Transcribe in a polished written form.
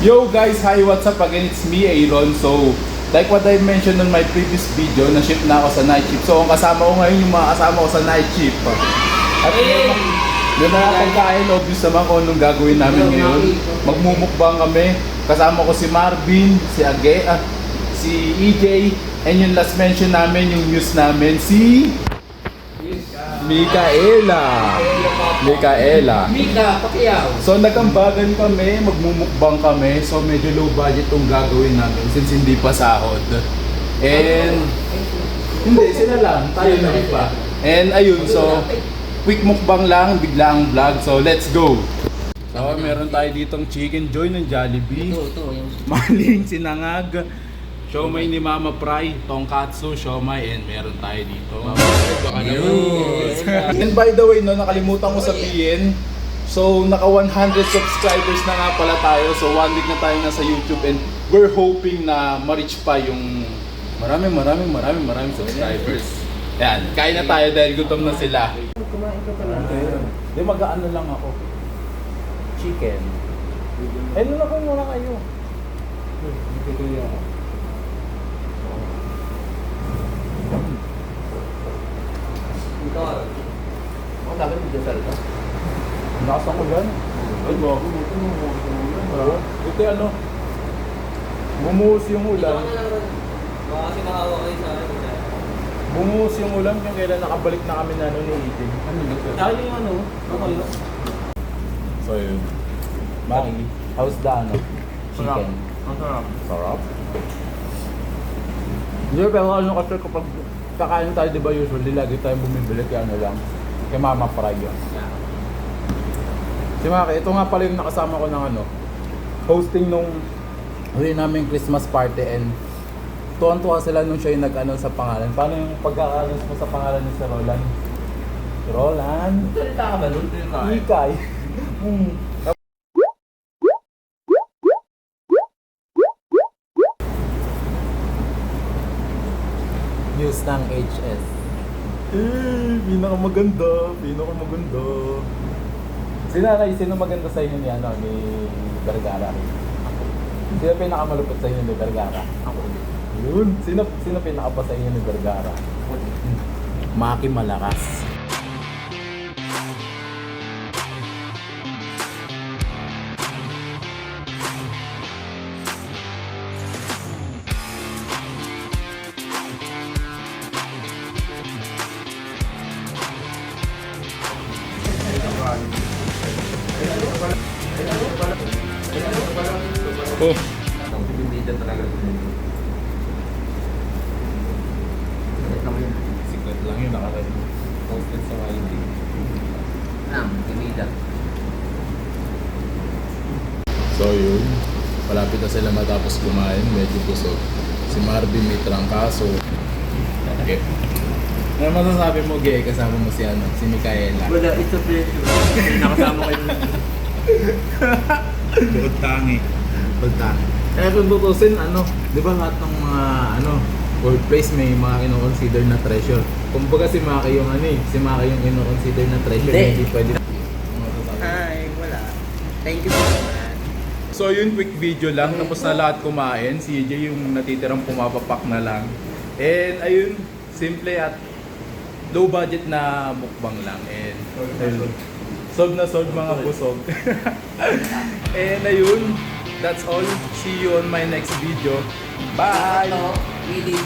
Yo guys, hi, what's up again? It's me, Aaron. So, like what I mentioned on my previous video, na-shift na ako sa night shift. So, ang kasama ko ngayon, yung mga kasama ko sa night shift. At yung mga pagkain, obvious naman kung anong gagawin namin ngayon. Magmumukbang kami. Kasama ko si Marvin, si Age, si EJ, and yung last mention namin, yung news namin, si Micaela. Mika, Pacquiao. So nagkambagan kami, magmumukbang kami. So medyo low budget tong gagawin namin since hindi pa sahod. And hindi, sila lang, tayo na rin pa. And ayun, so quick mukbang lang, biglaang vlog. So let's go. So meron tayo ditong chicken joy ng Jollibee. Ito, yung... Maling sinangag. Siomay ni Mama Fry, tonkatsu, siomay, and meron tayo dito. And by the way, no, nakalimutan ko sabihin, so naka 100 subscribers na nga pala tayo. So 1 week na tayo nasa YouTube and we're hoping na ma-reach pa yung maraming subscribers. Yan, kain na tayo dahil gutom na sila. Kumain ka pala. Di mag-ano lang ako. Chicken. Eh, nuna ko muna kayo. Bibigay ako. Ito, ako dapat magdasal ka. Lakas ako dyan. Ay, bago. Ito ano, bumuhos yung ulam. Baka kasi nakawa kayo sa akin. Bumuhos yung ulam yung kailan nakabalik na kami na ano ni Ethan. Dahil yung ano, okay. So yun. Maki, how's the ano? Chicken. Ang sarap. Sarap. Hindi, pero ano kasi kapag kakain tayo, di ba usually lagi tayong bumibili kaya ano lang. Kay Mama Fry yun. Si Maki, ito nga pala yung nakasama ko ng ano, hosting nung huli namin Christmas party and tuwan-tuwa sila nung siya yung nag-ano sa pangalan. Paano yung pagkakalas mo sa pangalan ni si Roland? Roland? Salita ka ba nun? Ikay. News ng HS. Pinakamaganda. Sino maganda sa inyo ni ano, ni Vergara? Sino pinakamalupit sa inyo ni Vergara? Ako. Yun. Sino pinakapa sa inyo ni Vergara? Maki malakas. Oh. Bibida talaga. Secret lang yun, posted sa YT. Bibida. So yun, malapit na sila matapos kumain, medyo busog. Si Marvin may trangkaso. Okay. Ano masasabi mo, Gay, kasama mo si ano, si Micaela? Wala, it's a pleasure. Nakasama kayo. Bukod tangi. Eh kung tutusin, ano, di ba lahat ng mga ano, workplace may mga ino-consider na treasure. Kumbaga si Maki yung ano eh, si Maki yung ino-consider na treasure, Hindi. hindi pwede. Hi, wala. Thank you so much. So yun, quick video lang, tapos na lahat kumain. Si EJ yung natitirang pumapapak na lang. And ayun, simple at low budget na mukbang lang. And ayun, solve na solve mga busog. And ayun, that's all. See you on my next video. Bye! Ito, really,